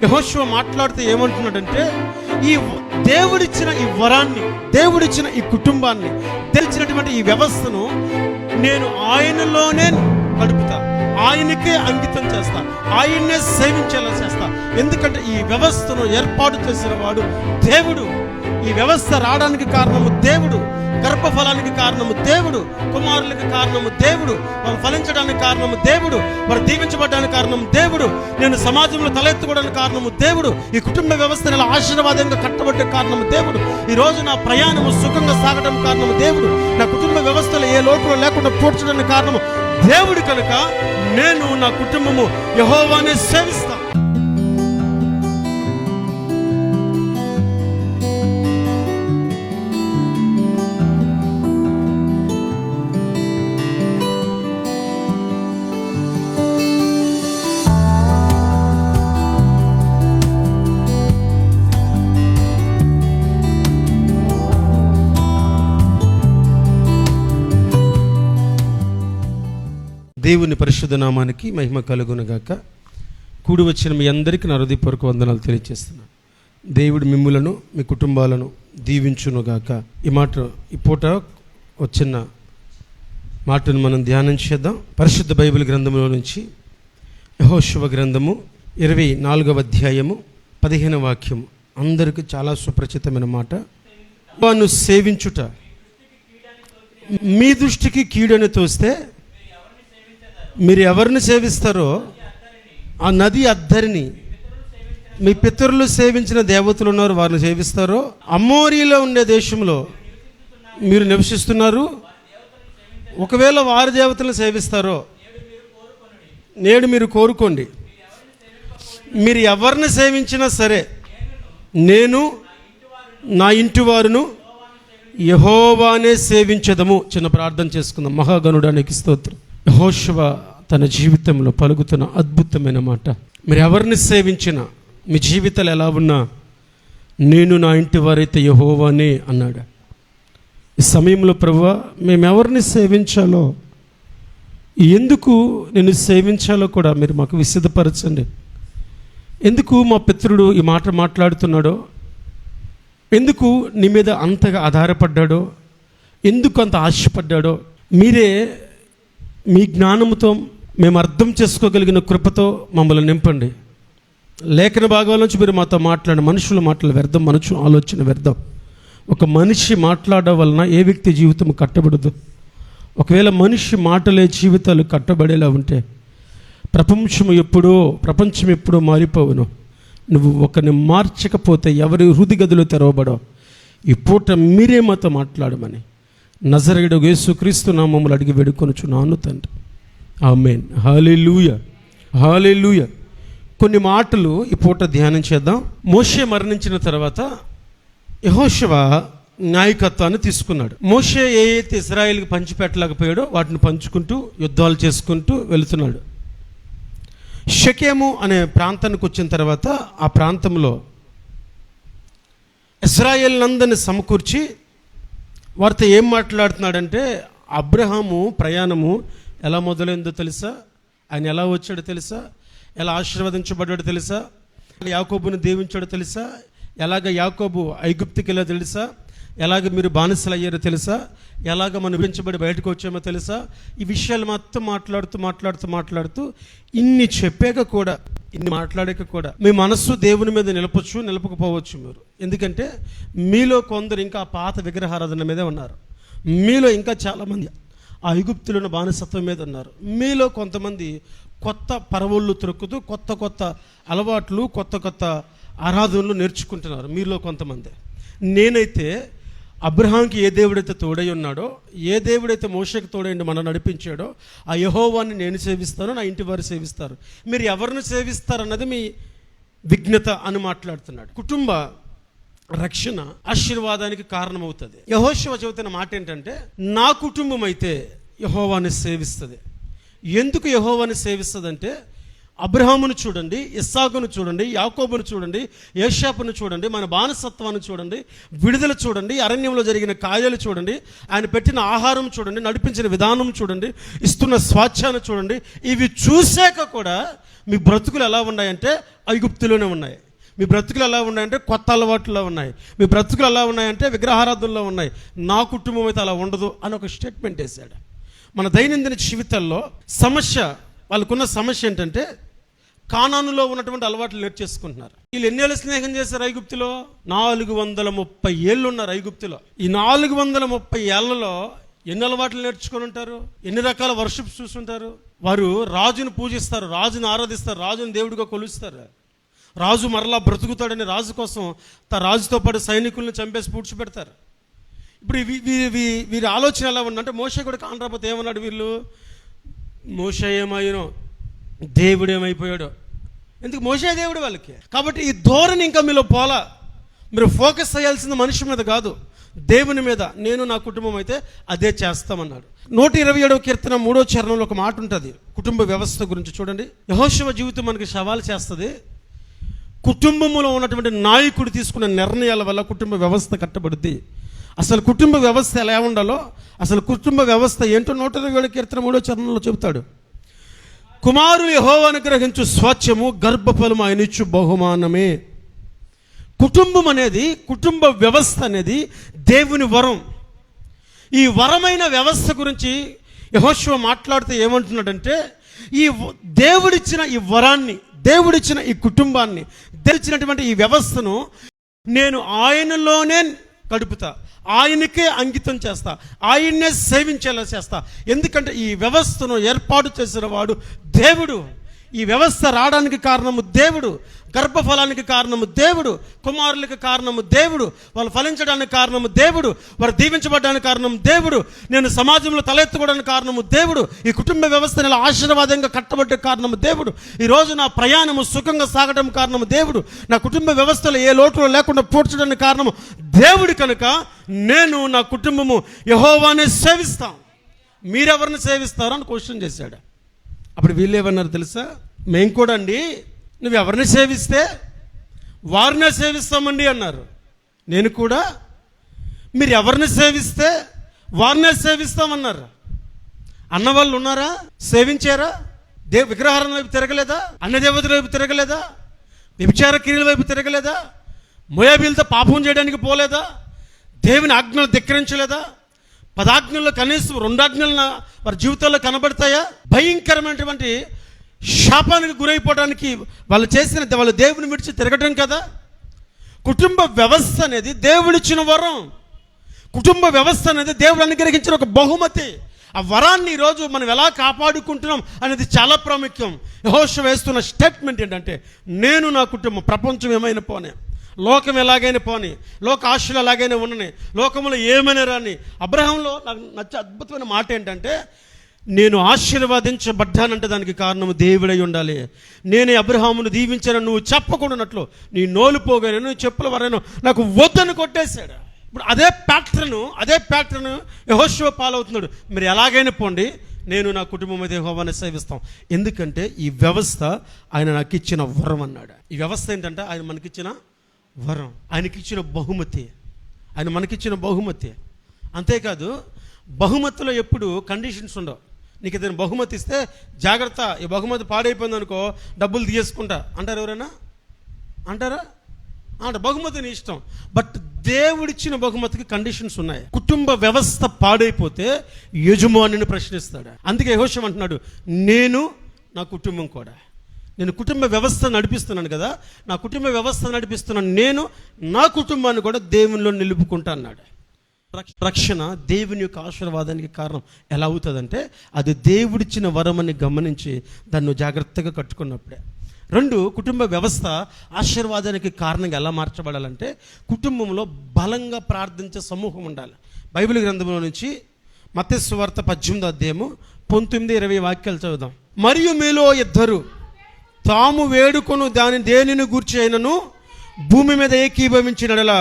యెహోషువ మాట్లాడుతూ ఏమంటున్నాడంటే, ఈ దేవుడిచ్చిన ఈ వరాన్ని, దేవుడిచ్చిన ఈ కుటుంబాన్ని, తెలిసినటువంటి ఈ వ్యవస్థను నేను ఆయనలోనే గడుపుతా, ఆయనకే అంకితం చేస్తా, ఆయన్నే సేవించేలా చేస్తా. ఎందుకంటే ఈ వ్యవస్థను ఏర్పాటు చేసిన వాడు దేవుడు. ఈ వ్యవస్థ రావడానికి కారణము దేవుడు, గర్భఫలానికి కారణము దేవుడు, కుమారులకి కారణము దేవుడు, వాళ్ళు ఫలించడానికి కారణము దేవుడు, వారు దీవించబడడానికి కారణము దేవుడు, నేను సమాజంలో తలెత్తుకోవడానికి కారణము దేవుడు, ఈ కుటుంబ వ్యవస్థను ఇలా ఆశీర్వాదంగా కట్టబట్టే కారణము దేవుడు, ఈ రోజు నా ప్రయాణము సుఖంగా సాగడం కారణము దేవుడు, నా కుటుంబ వ్యవస్థలో ఏ లోటులో లేకుండా పూడ్చడానికి కారణము దేవుడు. కనుక నేను నా కుటుంబము యెహోవానే సేవిస్తా. దేవుని పరిశుద్ధ నామానికి మహిమ కలుగునుగాక. కూడి వచ్చిన మీ అందరికీ నా హృదయపూర్వక వందనాలు తెలియజేస్తున్నాను. దేవుడు మిమ్ములను మీ కుటుంబాలను దీవించునుగాక. ఈ పూట వచ్చిన మాటను మనం ధ్యానం చేద్దాం. పరిశుద్ధ బైబిల్ గ్రంథంలో నుంచి యెహోషువ గ్రంథము 24వ అధ్యాయము 15వ వాక్యము. అందరికీ చాలా సుపరిచితమైన మాట. వాను సేవించుట మీ దృష్టికి కీడని తోస్తే మీరు ఎవరిని సేవిస్తారో ఆ నది అద్దరిని, మీ పితరులు సేవించిన దేవతలు ఉన్నారు, వారిని సేవిస్తారో, అమోరీలో ఉండే దేశంలో మీరు నివసిస్తున్నారు, ఒకవేళ వారి దేవతలను సేవిస్తారో నేడు మీరు కోరుకోండి. మీరు ఎవరిని సేవించినా సరే నేను నా ఇంటి వారును యెహోవానే సేవించదము. చిన్న ప్రార్థన చేసుకుందాం. మహాగణుడానికి స్తోత్రం. యెహోషువ తన జీవితంలో పలుకుతున్న అద్భుతమైన మాట, మీరు ఎవరిని సేవించినా, మీ జీవితాలు ఎలా ఉన్నా, నేను నా ఇంటి వారైతే యెహోవానే అన్నాడు. ఈ సమయంలో ప్రభువా, మేము ఎవరిని సేవించాలో, ఎందుకు నేను సేవించాలో కూడా మీరు మాకు విశదపరచండి. ఎందుకు మా పితరుడు ఈ మాట మాట్లాడుతున్నాడో, ఎందుకు నీ మీద అంతగా ఆధారపడ్డాడో, ఎందుకు అంత ఆశపడ్డాడో మీరే మీ జ్ఞానంతో మేము అర్థం చేసుకోగలిగిన కృపతో మమ్మల్ని నింపండి. లేఖన భాగాల నుంచి మీరు మాతో మాట్లాడిన మనుషుల మాటలు వ్యర్థం, మనుషు ఆలోచన వ్యర్థం. ఒక మనిషి మాట్లాడడం వలన ఏ వ్యక్తి జీవితం కట్టబడదు. ఒకవేళ మనిషి మాటలే జీవితాలు కట్టబడేలా ఉంటే ప్రపంచం ఎప్పుడో మారిపోవును. నువ్వు ఒకరిని మార్చకపోతే ఎవరి హృదయ గదిలో తెరవబడవు. ఈ పూట మీరే మాతో మాట్లాడమని నజరేయుడు యేసుక్రీస్తు నామములో అడిగి వేడుకొనుచున్నాను తండ్రి. ఆమేన్. హల్లెలూయా, హల్లెలూయా. కొన్ని మాటలు ఈ పూట ధ్యానం చేద్దాం. మోషే మరణించిన తర్వాత యెహోషువ నాయకత్వాన్ని తీసుకున్నాడు. మోషే ఏ అయితే ఇశ్రాయేలుకి పంచిపెట్టలేకపోయాడో వాటిని పంచుకుంటూ యుద్ధాలు చేసుకుంటూ వెళుతున్నాడు. షెకెము అనే ప్రాంతానికి వచ్చిన తర్వాత ఆ ప్రాంతంలో ఇశ్రాయేలునందరిని సమకూర్చి వారితో ఏం మాట్లాడుతున్నాడంటే, అబ్రహాము ప్రయాణము ఎలా మొదలైందో తెలుసా, ఆయన ఎలా వచ్చాడో తెలుసా, ఎలా ఆశీర్వదించబడ్డాడో తెలుసా, యాకోబుని దీవించాడో తెలుసా, ఎలాగ యాకోబు ఐగుప్తుకి వెళ్ళో తెలుసా, ఎలాగ మీరు బానిసలు అయ్యారో తెలుసా, ఎలాగ మనం విభజించబడి బయటకు వచ్చామో తెలుసా. ఈ విషయాలు మొత్తం మాట్లాడుతూ ఇన్ని చెప్పాక కూడా, ఇన్ని మాట్లాడాక కూడా మీ మనస్సు దేవుని మీద నిలపకపోవచ్చు మీరు. ఎందుకంటే మీలో కొందరు ఇంకా పాత విగ్రహారాధన మీదే ఉన్నారు. మీలో ఇంకా చాలామంది ఆ ఐగుప్తులను బానిసత్వం మీద ఉన్నారు. మీలో కొంతమంది కొత్త పరవళ్ళు త్రొక్కుతూ కొత్త అలవాట్లు, కొత్త ఆరాధనలు నేర్చుకుంటున్నారు మీలో కొంతమంది. నేనైతే అబ్రహాంకి ఏ దేవుడైతే తోడై ఉన్నాడో, ఏ దేవుడైతే మోషేకి తోడైండి మనం నడిపించాడో, ఆ యెహోవాని నేను సేవిస్తాను, నా ఇంటి వారు సేవిస్తారు. మీరు ఎవరిని సేవిస్తారన్నది మీ విజ్ఞత అని మాట్లాడుతున్నాడు. కుటుంబ రక్షణ ఆశీర్వాదానికి కారణమవుతుంది. యెహోషువ చెబుతున్న మాట ఏంటంటే, నా కుటుంబం అయితే యెహోవాని సేవిస్తుంది. ఎందుకు యెహోవాని సేవిస్తుందంటే, అబ్రహామును చూడండి, ఇస్సాకును చూడండి, యాకోబును చూడండి, యోసేపును చూడండి, మన బానిసత్వాన్ని చూడండి, విడుదల చూడండి, అరణ్యంలో జరిగిన కార్యాలు చూడండి, ఆయన పెట్టిన ఆహారం చూడండి, నడిపించిన విధానం చూడండి, ఇస్తున్న స్వాచ్ఛాన్ని చూడండి. ఇవి చూశాక కూడా మీ బ్రతుకులు ఎలా ఉన్నాయంటే ఐగుప్తులోనే ఉన్నాయి. మీ బ్రతుకులు ఎలా ఉన్నాయంటే కొత్త అలవాట్లలో ఉన్నాయి. మీ బ్రతుకులు ఎలా ఉన్నాయంటే విగ్రహారాధనలో ఉన్నాయి. నా కుటుంబం అయితే అలా ఉండదు అని ఒక స్టేట్మెంట్ వేశాడు. మన దైనందిన జీవితాల్లో వాళ్ళకున్న సమస్య ఏంటంటే కానానులో ఉన్నటువంటి అలవాట్లు నేర్చేసుకుంటున్నారు. వీళ్ళు ఎన్నేళ్ళు స్నేహం చేశారు ఐగుప్తులో? 430 ఏళ్ళు ఉన్నారు ఐగుప్తులో. ఈ 430 ఏళ్లలో ఎన్ని అలవాట్లు నేర్చుకొని ఉంటారు? ఎన్ని రకాల వర్షిప్స్ చూస్తుంటారు? వారు రాజును పూజిస్తారు, రాజును ఆరాధిస్తారు, రాజును దేవుడిగా కొలుస్తారు. రాజు మరలా బ్రతుకుతాడని రాజు కోసం రాజుతో పాటు సైనికులను చంపేసి పూడ్చిపెడతారు. ఇప్పుడు వీరి ఆలోచన ఎలా ఉందంటే మోషే కూడా కానరాపోతే ఏమన్నాడు? వీళ్ళు మోషే ఏమైనో దేవుడు ఏమైపోయాడో. ఎందుకు? మోషే దేవుడు వాళ్ళకి. కాబట్టి ఈ ధోరణి ఇంకా మీలో పోలా. మీరు ఫోకస్ అయ్యాల్సింది మనిషి మీద కాదు, దేవుని మీద. నేను నా కుటుంబం అయితే అదే చేస్తామన్నాడు. 127వ కీర్తన 3వ చరణంలో ఒక మాట ఉంటుంది కుటుంబ వ్యవస్థ గురించి. చూడండి, యెహోషువ జీవితం మనకి సవాల్ చేస్తుంది. కుటుంబంలో ఉన్నటువంటి నాయకుడు తీసుకున్న నిర్ణయాల వల్ల కుటుంబ వ్యవస్థ కట్టబడుద్ది. అసలు కుటుంబ వ్యవస్థ ఎలా ఉండాలో, అసలు కుటుంబ వ్యవస్థ ఏంటో 127వ కీర్తన 3వ చరణంలో చెబుతాడు. కుమారులు యెహోవా అనుగ్రహించు స్వాస్థ్యము, గర్భఫలము ఆయనిచ్చు బహుమానమే. కుటుంబం అనేది, కుటుంబ వ్యవస్థ అనేది దేవుని వరం. ఈ వరమైన వ్యవస్థ గురించి యెహోషువ మాట్లాడుతూ ఏమంటున్నాడంటే, ఈ దేవుడిచ్చిన ఈ వరాన్ని, దేవుడిచ్చిన ఈ కుటుంబాన్ని, తెలిసినటువంటి ఈ వ్యవస్థను నేను ఆయనలోనే గడుపుతా, ఆయనకే అంకితం చేస్తా, ఆయన్నే సేవించేలా చేస్తా. ఎందుకంటే ఈ వ్యవస్థను ఏర్పాటు చేసిన వాడు దేవుడు. ఈ వ్యవస్థ రావడానికి కారణము దేవుడు, గర్భఫలానికి కారణము దేవుడు, కుమారులకి కారణము దేవుడు, వాళ్ళు ఫలించడానికి కారణము దేవుడు, వారు దీవించబడడానికి కారణం దేవుడు, నేను సమాజంలో తలెత్తుకోవడానికి కారణము దేవుడు, ఈ కుటుంబ వ్యవస్థను ఇలా ఆశీర్వాదంగా కట్టబడ్డే కారణము దేవుడు, ఈరోజు నా ప్రయాణము సుఖంగా సాగడం కారణము దేవుడు, నా కుటుంబ వ్యవస్థలో ఏ లోటు లేకుండా పూడ్చడానికి కారణము దేవుడు. కనుక నేను నా కుటుంబము యెహోవానే సేవిస్తాం. మీరెవరిని సేవిస్తారో అని క్వశ్చన్ చేశాడు. అప్పుడు వీళ్ళు ఏమన్నారు తెలుసా? మేము కూడా అండి, నువ్వు ఎవరిని సేవిస్తే వారినే సేవిస్తామండి అన్నారు. నేను కూడా మీరు ఎవరిని సేవిస్తే వారినే సేవిస్తామన్నారు. అన్నవాళ్ళు ఉన్నారా? సేవించారా? విగ్రహారం వైపు తిరగలేదా? అన్నదేవతల వైపు తిరగలేదా? వ్యభిచార క్రియల వైపు తిరగలేదా? మోయాబీలతో పాపం చేయడానికి పోలేదా? దేవుని ఆజ్ఞలు ధిక్కరించలేదా? 10 ఆజ్ఞల్లో కనీసం 2 ఆజ్ఞలు వారి జీవితాల్లో కనబడతాయా? భయంకరమైనటువంటి శాపానికి గురైపోవడానికి వాళ్ళు దేవుని విడిచి తిరగటం కదా. కుటుంబ వ్యవస్థ అనేది దేవుడిచ్చిన వరం. కుటుంబ వ్యవస్థ అనేది దేవుడు అనుగ్రహించిన ఒక బహుమతి. ఆ వరాన్ని ఈరోజు మనం ఎలా కాపాడుకుంటున్నాం అనేది చాలా ప్రాముఖ్యం. యెహోషువ వేస్తున్న స్టేట్మెంట్ ఏంటంటే, నేను నా కుటుంబం, ప్రపంచం ఏమైనా పోనే, లోకం ఎలాగైనా పోని, లోక ఆశలు ఎలాగైనా ఉన్నని, లోకంలో ఏమైనా రాని. అబ్రహాంలో నాకు నచ్చే అద్భుతమైన మాట ఏంటంటే, నేను ఆశీర్వదించబడ్డానంటే దానికి కారణము దేవుడై ఉండాలి. నేనే అబ్రహామును దీవించాను నువ్వు చెప్పకుండానట్లు నీ నోలు పోగాను, నువ్వు చెప్పుల వరేను నాకు వద్దని కొట్టేశాడు. ఇప్పుడు అదే ప్యాక్టర్ను యెహోషువ పాలవుతున్నాడు. మీరు ఎలాగైనా పోండి, నేను నా కుటుంబం అయితే యెహోవానే సేవిస్తాం. ఎందుకంటే ఈ వ్యవస్థ ఆయన నాకు ఇచ్చిన వరం అన్నాడు. ఈ వ్యవస్థ ఏంటంటే ఆయన మనకిచ్చిన వరం, ఆయనకిచ్చిన బహుమతి, ఆయన మనకిచ్చిన బహుమతి. అంతేకాదు, బహుమతిలో ఎప్పుడు కండిషన్స్ ఉండవు. నీకు ఏదైనా బహుమతి ఇస్తే జాగ్రత్త, ఈ బహుమతి పాడైపోయింది అనుకో డబ్బులు తీసేసుకుంటా అంటారు. ఎవరైనా అంటారా? అంటే బహుమతి నీ ఇష్టం. బట్ దేవుడిచ్చిన బహుమతికి కండిషన్స్ ఉన్నాయి. కుటుంబ వ్యవస్థ పాడైపోతే యజమానిని ప్రశ్నిస్తాడు. అందుకే యెహోషువ అంటున్నాడు, నేను నా కుటుంబం కూడా, నేను కుటుంబ వ్యవస్థ నడిపిస్తున్నాను కదా, నా కుటుంబ వ్యవస్థ నడిపిస్తున్నాను, నేను నా కుటుంబాన్ని కూడా దేవునిలో నిలుపుకుంటా అన్నాడు. రక్షణ దేవుని యొక్క ఆశీర్వాదానికి కారణం ఎలా అవుతుందంటే, అది దేవుడిచ్చిన వరమని గమనించి దాన్ని జాగ్రత్తగా కట్టుకున్నప్పుడే. 2, కుటుంబ వ్యవస్థ ఆశీర్వాదానికి కారణంగా ఎలా మార్చబడాలంటే, కుటుంబంలో బలంగా ప్రార్థించే సమూహం ఉండాలి. బైబిల్ గ్రంథంలో నుంచి మత్తయి సువార్త 18వ అధ్యాయము 19-20 వాక్యాలు చదువుదాం. మరియు మీలో ఇద్దరు తాము వేడుకొను దేనిని గూర్చి అయినను భూమి మీద ఏకీభవించినలా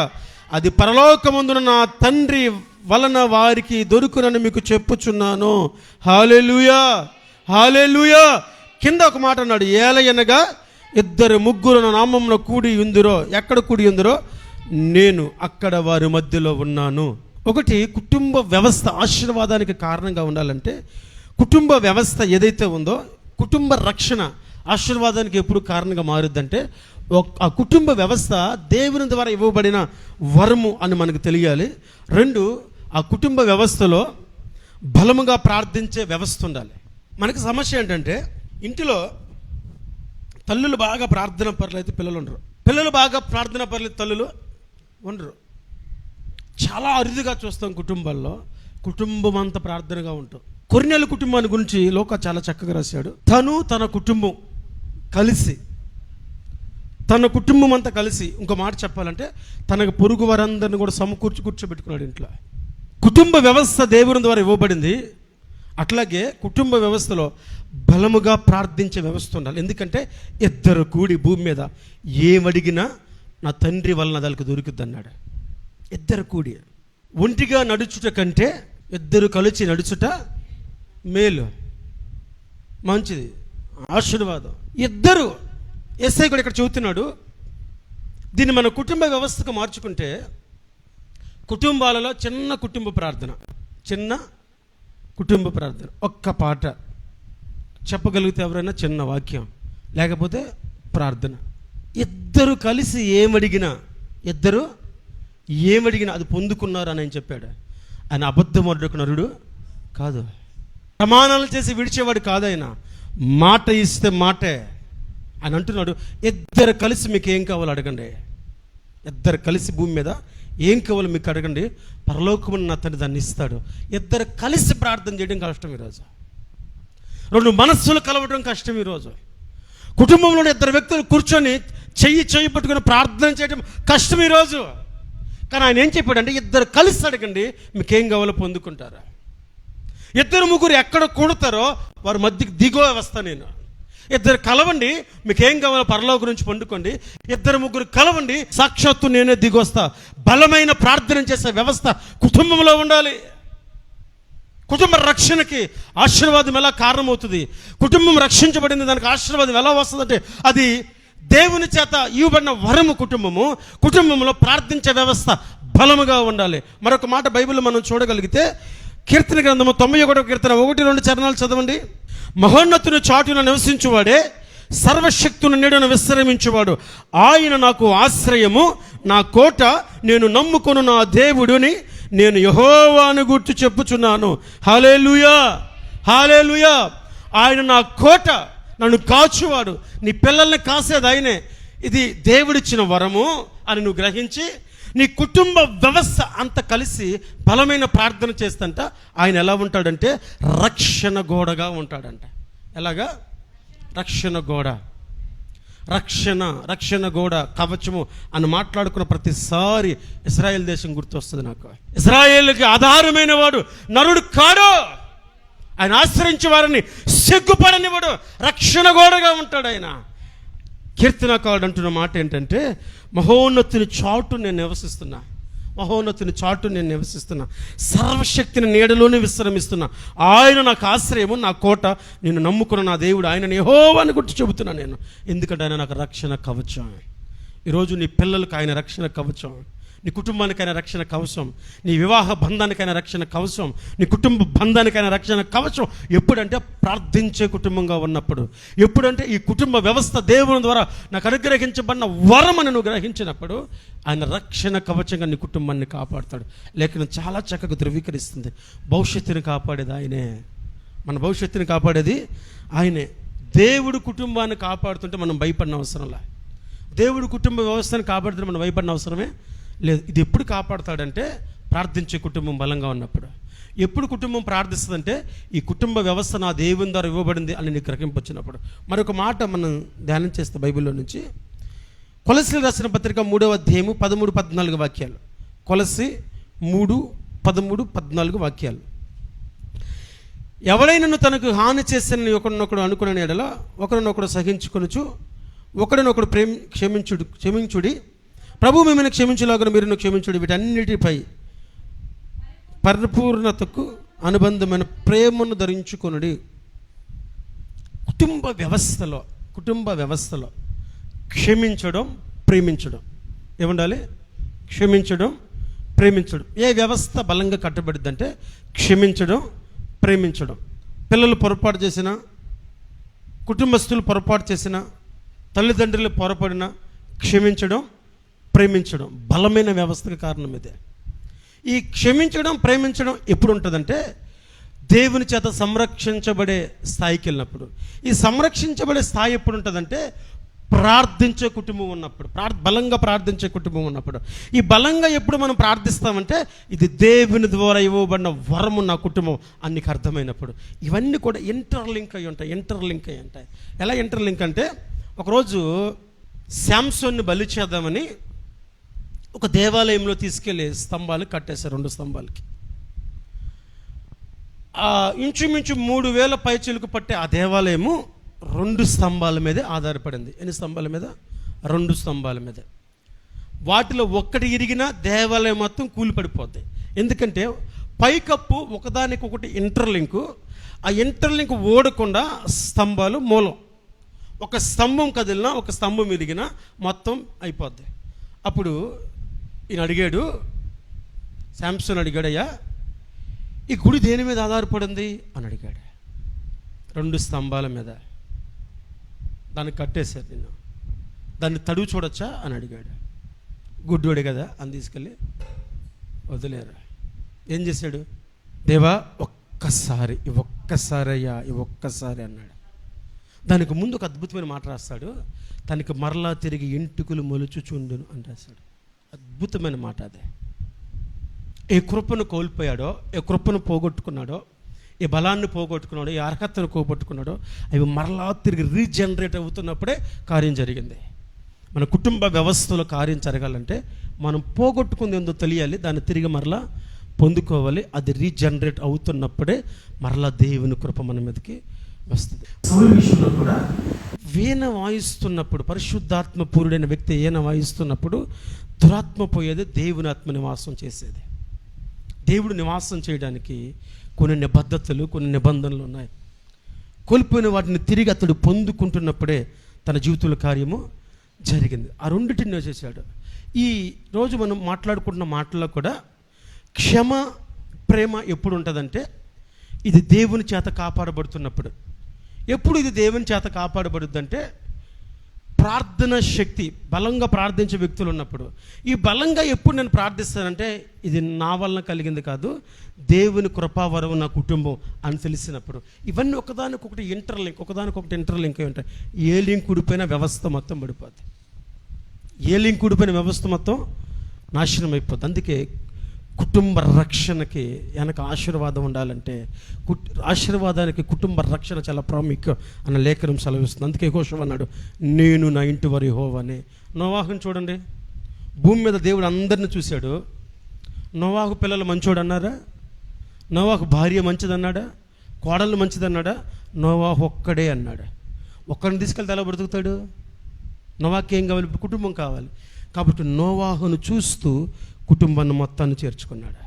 అది పరలోకమందున నా తండ్రి వలన వారికి దొరుకునని మీకు చెప్పుచున్నాను. హల్లెలూయా, హల్లెలూయా. కింద ఒక మాట అన్నాడు, ఏలయనగా 2-3 నా నామమున కూడి ఉందిరో, ఎక్కడ కూడి ఉందిరో నేను అక్కడ వారి మధ్యలో ఉన్నాను. ఒకటి, కుటుంబ వ్యవస్థ ఆశీర్వాదానికి కారణంగా ఉండాలంటే, కుటుంబ వ్యవస్థ ఏదైతే ఉందో, కుటుంబ రక్షణ ఆశీర్వాదానికి ఎప్పుడు కారణంగా మారుద్దంటే ఆ కుటుంబ వ్యవస్థ దేవుని ద్వారా ఇవ్వబడిన వరము అని మనకు తెలియాలి. 2, ఆ కుటుంబ వ్యవస్థలో బలముగా ప్రార్థించే వ్యవస్థ ఉండాలి. మనకి సమస్య ఏంటంటే ఇంటిలో తల్లులు బాగా ప్రార్థన పరులైతే పిల్లలు ఉండరు, పిల్లలు బాగా ప్రార్థన పరులైతే తల్లులు ఉండరు. చాలా అరుదుగా చూస్తాం కుటుంబాల్లో కుటుంబం అంతా ప్రార్థనగా ఉంటాం. కొర్నేలు కుటుంబాన్ని గురించి లోకా చాలా చక్కగా రాశాడు. తన కుటుంబం కలిసి, తన కుటుంబం అంతా కలిసి, ఇంకో మాట చెప్పాలంటే తనకు పొరుగు వారందరిని కూడా కూర్చోబెట్టుకున్నాడు ఇంట్లో. కుటుంబ వ్యవస్థ దేవుని ద్వారా ఇవ్వబడింది. అట్లాగే కుటుంబ వ్యవస్థలో బలముగా ప్రార్థించే వ్యవస్థ ఉండాలి. ఎందుకంటే ఇద్దరు కూడి భూమి మీద ఏమడిగినా నా తండ్రి వలన దానికి దొరుకుద్ది అన్నాడు. ఇద్దరు కూడి ఒంటిగా నడుచుట కంటే ఇద్దరు కలిసి నడుచుట మేలు, మంచిది, ఆశీర్వాదం. ఇద్దరు ఎస్ఐ కూడా ఇక్కడ చెబుతున్నాడు. దీన్ని మన కుటుంబ వ్యవస్థకు మార్చుకుంటే కుటుంబాలలో చిన్న కుటుంబ ప్రార్థన, ఒక్క పాట చెప్పగలిగితే ఎవరైనా చిన్న వాక్యం, లేకపోతే ప్రార్థన. ఇద్దరు కలిసి ఏమడిగినా అది పొందుకున్నారు అని ఆయన చెప్పాడు. ఆయన అబద్ధమడుకు నరుడు కాదు, ప్రమాణాలు చేసి విడిచేవాడు కాదు. ఆయన మాట ఇస్తే మాటే. ఆయన అంటున్నాడు, ఇద్దరు కలిసి మీకు ఏం కావాలో అడగండి. ఇద్దరు కలిసి భూమి మీద ఏం కావాలో మీకు అడగండి, పరలోకమున నా తండ్రి దాన్ని ఇస్తాడు. ఇద్దరు కలిసి ప్రార్థన చేయడం కష్టం ఈరోజు. 2 మనస్సులు కలవడం కష్టం ఈరోజు. కుటుంబంలో 2 వ్యక్తులు కూర్చొని చెయ్యి పట్టుకొని ప్రార్థన చేయడం కష్టం ఈరోజు. కానీ ఆయన ఏం చెప్పాడంటే ఇద్దరు కలిసి అడగండి, మీకేం కావాలో పొందుకుంటారా. 2-3 ఎక్కడ కూడతారో వారి మధ్యకి దిగో వస్తా నేను. 2 కలవండి, మీకేం కావాలో పరలోకం నుంచి పొందుకోండి. 2-3 కలవండి, సాక్షాత్తు నేనే దిగొస్తా. బలమైన ప్రార్థన చేసే వ్యవస్థ కుటుంబంలో ఉండాలి. కుటుంబ రక్షణకి ఆశీర్వాదం ఎలా కారణమవుతుంది? కుటుంబం రక్షించబడింది, దానికి ఆశీర్వాదం ఎలా వస్తుందంటే అది దేవుని చేత ఇవ్వబడిన వరము. కుటుంబంలో ప్రార్థించే వ్యవస్థ బలముగా ఉండాలి. మరొక మాట బైబిల్లో మనం చూడగలిగితే కీర్తన గ్రంథము 91వ కీర్తన 1-2 చరణాలు చదవండి. మహోన్నతుని చాటున నివసించువాడే సర్వశక్తుని నీడన విశ్రమించువాడు. ఆయన నాకు ఆశ్రయము, నా కోట, నేను నమ్ముకొను నా దేవుడుని నేను యెహోవాను గుర్తు చెప్పుచున్నాను. హల్లెలూయా, హల్లెలూయా. ఆయన నా కోట, నన్ను కాచువాడు. నీ పిల్లల్ని కాసేది ఆయనే. ఇది దేవుడిచ్చిన వరము అని నువ్వు గ్రహించి నీ కుటుంబ వ్యవస్థ అంత కలిసి బలమైన ప్రార్థన చేస్తంట. ఆయన ఎలా ఉంటాడంటే రక్షణ గోడగా ఉంటాడంట. ఎలాగా? రక్షణ గోడ, కవచము అని మాట్లాడుకున్న ప్రతిసారి ఇశ్రాయేల్ దేశం గుర్తొస్తుంది నాకు. ఇశ్రాయేలుకి ఆధారమైన వాడు నరుడు కాడు. ఆయన ఆశ్రయించే వారిని సిగ్గుపడనివాడు, రక్షణ గోడగా ఉంటాడు ఆయన. కీర్తనకారుడు అంటున్న మాట ఏంటంటే మహోన్నతుని చాటు నేను నివసిస్తున్నా, సర్వశక్తిని నీడలోనే విశ్రమిస్తున్నా. ఆయన నాకు ఆశ్రయము, నా కోట, నేను నమ్ముకున్న నా దేవుడు, ఆయన యెహోవాను గురించి చెబుతున్నా నేను. ఎందుకంటే ఆయన నాకు రక్షణ కవచం. ఈరోజు నీ పిల్లలకు ఆయన రక్షణ కవచం, నీ కుటుంబానికైనా రక్షణ కవచం, నీ వివాహ బంధానికైనా రక్షణ కవచం, నీ కుటుంబ బంధానికైనా రక్షణ కవచం. ఎప్పుడంటే ప్రార్థించే కుటుంబంగా ఉన్నప్పుడు, ఎప్పుడంటే ఈ కుటుంబ వ్యవస్థ దేవుని ద్వారా నాకు అనుగ్రహించబడిన వరమని నువ్వు గ్రహించినప్పుడు ఆయన రక్షణ కవచంగా నీ కుటుంబాన్ని కాపాడుతాడు. లేఖనం చాలా చక్కగా ధృవీకరిస్తుంది. భవిష్యత్తుని కాపాడేది ఆయనే, మన భవిష్యత్తుని కాపాడేది ఆయనే. దేవుడు కుటుంబాన్ని కాపాడుతుంటే మనం భయపడిన అవసరంలా. దేవుడు కుటుంబ వ్యవస్థను కాపాడుతుంటే మనం భయపడిన అవసరమే లేదు. ఇది ఎప్పుడు కాపాడుతాడంటే ప్రార్థించే కుటుంబం బలంగా ఉన్నప్పుడు. ఎప్పుడు కుటుంబం ప్రార్థిస్తుందంటే ఈ కుటుంబ వ్యవస్థ నా దేవుని ద్వారా ఇవ్వబడింది అని నీకు గ్రహింపు వచ్చినప్పుడు. మరొక మాట మనం ధ్యానం చేస్తే బైబిల్లో నుంచి కొలస్సీలు రాసిన పత్రిక 3వ అధ్యాయము 13-14 వాక్యాలు. కొలస్సీ 3:13-14 వాక్యాలు. ఎవడైనను తనకు హాని చేసిన ఒకరినొకడు అనుకునే ఎడల ఒకరినొకడు సహించుకొనుచు ఒకరినొకడు క్షమించుడి. ప్రభు మిమ్మల్ని క్షమించలాగా మీరు క్షమించుడి. వీటన్నిటిపై పరిపూర్ణతకు అనుబంధమైన ప్రేమను ధరించుకొనుడి. కుటుంబ వ్యవస్థలో క్షమించడం, ప్రేమించడం ఏముండాలి? క్షమించడం, ప్రేమించడం. ఏ వ్యవస్థ బలంగా కట్టబడిద్దంటే క్షమించడం, ప్రేమించడం. పిల్లలు పొరపాటు చేసినా కుటుంబస్తులు పొరపాటు చేసిన, తల్లిదండ్రులు పొరపడిన క్షమించడం, ప్రేమించడం బలమైన వ్యవస్థకు కారణం ఇదే. ఈ క్షమించడం, ప్రేమించడం ఎప్పుడు ఉంటుందంటే దేవుని చేత సంరక్షించబడే స్థాయికి వెళ్ళినప్పుడు. ఈ సంరక్షించబడే స్థాయి ఎప్పుడు ఉంటుందంటే ప్రార్థించే కుటుంబం ఉన్నప్పుడు, బలంగా ప్రార్థించే కుటుంబం ఉన్నప్పుడు. ఈ బలంగా ఎప్పుడు మనం ప్రార్థిస్తామంటే ఇది దేవుని ద్వారా ఇవ్వబడిన వరము నా కుటుంబం అని నీకు అర్థమైనప్పుడు. ఇవన్నీ కూడా ఇంటర్లింక్ అయి ఉంటాయి. ఎలా ఇంటర్లింక్ అంటే, ఒకరోజు శాంసోన్ని బలి చేద్దామని ఒక దేవాలయంలో తీసుకెళ్ళి స్తంభాలు కట్టేశారు, 2 స్తంభాలకి. ఇంచుమించు 3000 పైచిలుకు పట్టే ఆ దేవాలయము 2 స్తంభాల మీదే ఆధారపడింది. ఎన్ని స్తంభాల మీద? 2 స్తంభాల మీద. వాటిలో ఒక్కటి ఇరిగినా దేవాలయం మొత్తం కూలిపడిపోద్ది. ఎందుకంటే పైకప్పు ఒకదానికొకటి ఇంటర్లింకు. ఆ ఇంటర్లింక్ ఓడకుండా స్తంభాలు మూలం. ఒక స్తంభం కదిలినా, ఒక స్తంభం ఇరిగినా మొత్తం అయిపోద్ది. అప్పుడు ఈయన అడిగాడు, శాంసన్ అడిగాడు, అయ్యా ఈ గుడి దేని మీద ఆధారపడింది అని అడిగాడు. 2 స్తంభాల మీద. దాన్ని కట్టేశారు. నిన్ను దాన్ని తడువు చూడొచ్చా అని అడిగాడు. గుడ్డోడే కదా అని తీసుకెళ్ళి వదిలేరు. ఏం చేశాడు? దేవా ఒక్కసారి అన్నాడు. దానికి ముందు ఒక అద్భుతమైన మాట రాస్తాడు. తనకి మరలా తిరిగి ఎంటుకలు మొలుచుచుండును అని రాశాడు. అద్భుతమైన మాట అదే. ఏ కృపను కోల్పోయాడో, ఏ కృపను పోగొట్టుకున్నాడో, ఏ బలాన్ని పోగొట్టుకున్నాడో, ఏ అర్హతను పోగొట్టుకున్నాడో అవి మరలా తిరిగి రీజనరేట్ అవుతున్నప్పుడే కార్యం జరిగింది. మన కుటుంబ వ్యవస్థలో కార్యం జరగాలంటే మనం పోగొట్టుకుంది ఏందో తెలియాలి, దాన్ని తిరిగి మరలా పొందుకోవాలి. అది రీజనరేట్ అవుతున్నప్పుడే మరలా దేవుని కృప మన మీదకి వస్తుంది. సౌలు విషయంలో కూడా వీణ వాయిస్తున్నప్పుడు, పరిశుద్ధాత్మ పూరుడైన వ్యక్తి ఈయన వాయిస్తున్నప్పుడు దురాత్మ పోయేది, దేవుని ఆత్మ నివాసం చేసేది. దేవుడు నివాసం చేయడానికి కొన్ని నిబద్ధతలు, కొన్ని నిబంధనలు ఉన్నాయి. కోల్పోయిన వాటిని తిరిగి అతడు పొందుకుంటున్నప్పుడే తన జీవితంలో కార్యము జరిగింది. ఆ రెండింటిని చేశాడు. ఈ రోజు మనం మాట్లాడుకుంటున్న మాటల్లో కూడా క్షమ, ప్రేమ ఎప్పుడు ఉంటుందంటే ఇది దేవుని చేత కాపాడబడుతున్నప్పుడు. ఎప్పుడు ఇది దేవుని చేత కాపాడబడుద్దంటే ప్రార్థన శక్తి, బలంగా ప్రార్థించే వ్యక్తులు ఉన్నప్పుడు. ఈ బలంగా ఎప్పుడు నేను ప్రార్థిస్తానంటే ఇది నా వలన కలిగింది కాదు, దేవుని కృపావరం నా కుటుంబం అని తెలిసినప్పుడు. ఇవన్నీ ఒకదానికొకటి ఇంటర్లింక్ అయి ఉంటాయి. ఏ లింక్ ఉడిపోయిన వ్యవస్థ మొత్తం పడిపోద్ది. ఏ లింక్ ఉడిపోయిన వ్యవస్థ మొత్తం నాశనం అయిపోద్ది. అందుకే కుటుంబ రక్షణకి వెనక ఆశీర్వాదం ఉండాలంటే ఆశీర్వాదానికి కుటుంబ రక్షణ చాలా ప్రాముఖ్యం అన్న లేఖనం సెలవిస్తుంది. అందుకే యెహోషువ అన్నాడు, నేను నా ఇంటి వారి యెహోవానే. నోవాహుని చూడండి, భూమి మీద దేవుడు అందరిని చూశాడు. నోవాహు పిల్లలు మంచోడు అన్నారా? నోవాహు భార్య మంచిదన్నాడా? కోడళ్ళు మంచిదన్నాడా? నోవాహు ఒక్కడే అన్నాడు. ఒక్కడిని తీసుకెళ్తే ఎలా బ్రతుకుతాడు? నోవాహుకి ఏం కావాలి? కుటుంబం కావాలి. కాబట్టి నోవాహును చూస్తూ కుటుంబాన్ని మొత్తాన్ని చేర్చుకున్నాడు.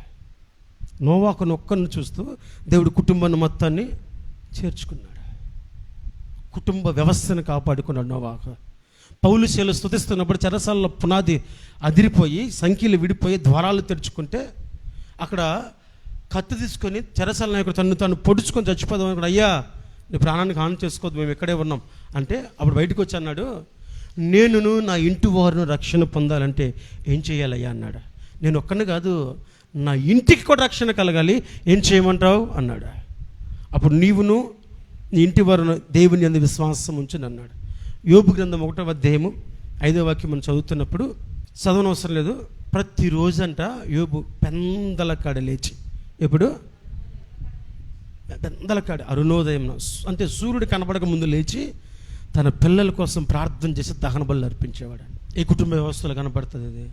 నోవాహును ఒక్కరిని చూస్తూ దేవుడు కుటుంబాన్ని మొత్తాన్ని చేర్చుకున్నాడు. కుటుంబ వ్యవస్థను కాపాడుకున్నాడు నోవాహు. పౌలు శీల స్తుతిస్తున్నప్పుడు చెరసాలలో పునాది అదిరిపోయి, సంఖ్యలు విడిపోయి, ద్వారాలు తెరుచుకుంటే అక్కడ కత్తి తీసుకొని చెరసాల నాయకుడు తను పొడుచుకొని చచ్చిపోదాం అనుకున్నాడు. అయ్యా నీ ప్రాణానికి హాని చేసుకోవద్దు, మేము ఇక్కడే ఉన్నాం అంటే అప్పుడు బయటకు వచ్చి అన్నాడు, నేనును నా ఇంటి వారిని రక్షణ పొందాలంటే ఏం చేయాలయ్యా అన్నాడు. నేను ఒక్కనే కాదు, నా ఇంటికి కూడా రక్షణ కలగాలి, ఏం చేయమంటావు అన్నాడు. అప్పుడు నీవును నీ ఇంటి వారు దేవుని యందు విశ్వాసం ఉంచని అన్నాడు. యోబు గ్రంథం 1వ అధ్యాయము 5వ వాక్యం మనం చదువుతున్నప్పుడు, చదవనవసరం లేదు, ప్రతిరోజంట యోబు పెందల కాడ లేచి, ఎప్పుడు పెందల కాడ అరుణోదయం అంటే సూర్యుడు కనపడక ముందు లేచి తన పిల్లల కోసం ప్రార్థన చేసి దహన బలులు అర్పించేవాడు. ఈ కుటుంబ వ్యవస్థలో కనపడుతుంది. ఇది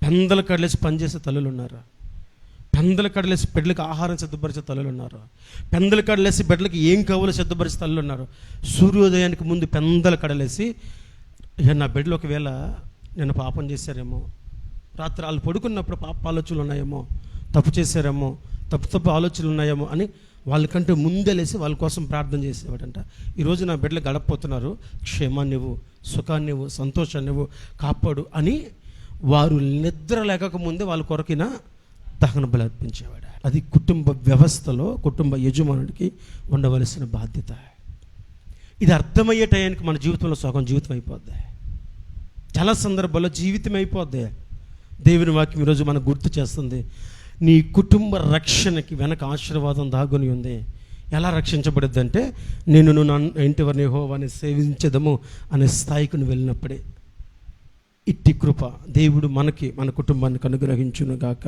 పెందల కడలేసి పనిచేసే తల్లులు ఉన్నారు. పెందల కడలేసి బిడ్డలకి ఆహారం సిద్ధపరిచే తల్లులు ఉన్నారు. పెందల కడలేసి బిడ్డలకి ఏం కావాలో సిద్ధపరిచే తల్లులు ఉన్నారు. సూర్యోదయానికి ముందు పెందల కడలేసి, ఇక నా బిడ్డలు ఒకవేళ నేను పాపం చేశారేమో, రాత్రి వాళ్ళు పడుకున్నప్పుడు పాప ఆలోచనలు ఉన్నాయేమో, తప్పు చేశారేమో, తప్పు ఆలోచనలు ఉన్నాయేమో అని వాళ్ళకంటే ముందే లేసి వాళ్ళ కోసం ప్రార్థన చేసేవాడంట. ఈరోజు నా బిడ్డలు గడపపోతున్నారు, క్షేమాన్ని ఇవ్వు, సుఖాన్ని ఇవ్వు, సంతోషాన్ని ఇవ్వు, కాపాడు అని వారు నిద్ర లేకముందే వాళ్ళ కొరకిన దహన బలి అర్పించేవాడు. అది కుటుంబ వ్యవస్థలో కుటుంబ యజమానుడికి ఉండవలసిన బాధ్యత. ఇది అర్థమయ్యే టయానికి మన జీవితంలో సగం జీవితం అయిపోద్ది. చాలా సందర్భాల్లో జీవితం అయిపోద్ది. దేవుని వాక్యం ఈరోజు మనకు గుర్తు చేస్తుంది, నీ కుటుంబ రక్షణకి వెనక ఆశీర్వాదం దాగుని ఉంది. ఎలా రక్షించబడుద్ది అంటే, నేను నా ఇంటి వారిని యెహోవాని సేవించదము అనే స్థాయికి నువ్వు వెళ్ళినప్పుడే. ఇట్టి కృప దేవుడు మనకి, మన కుటుంబానికి అనుగ్రహించును గాక.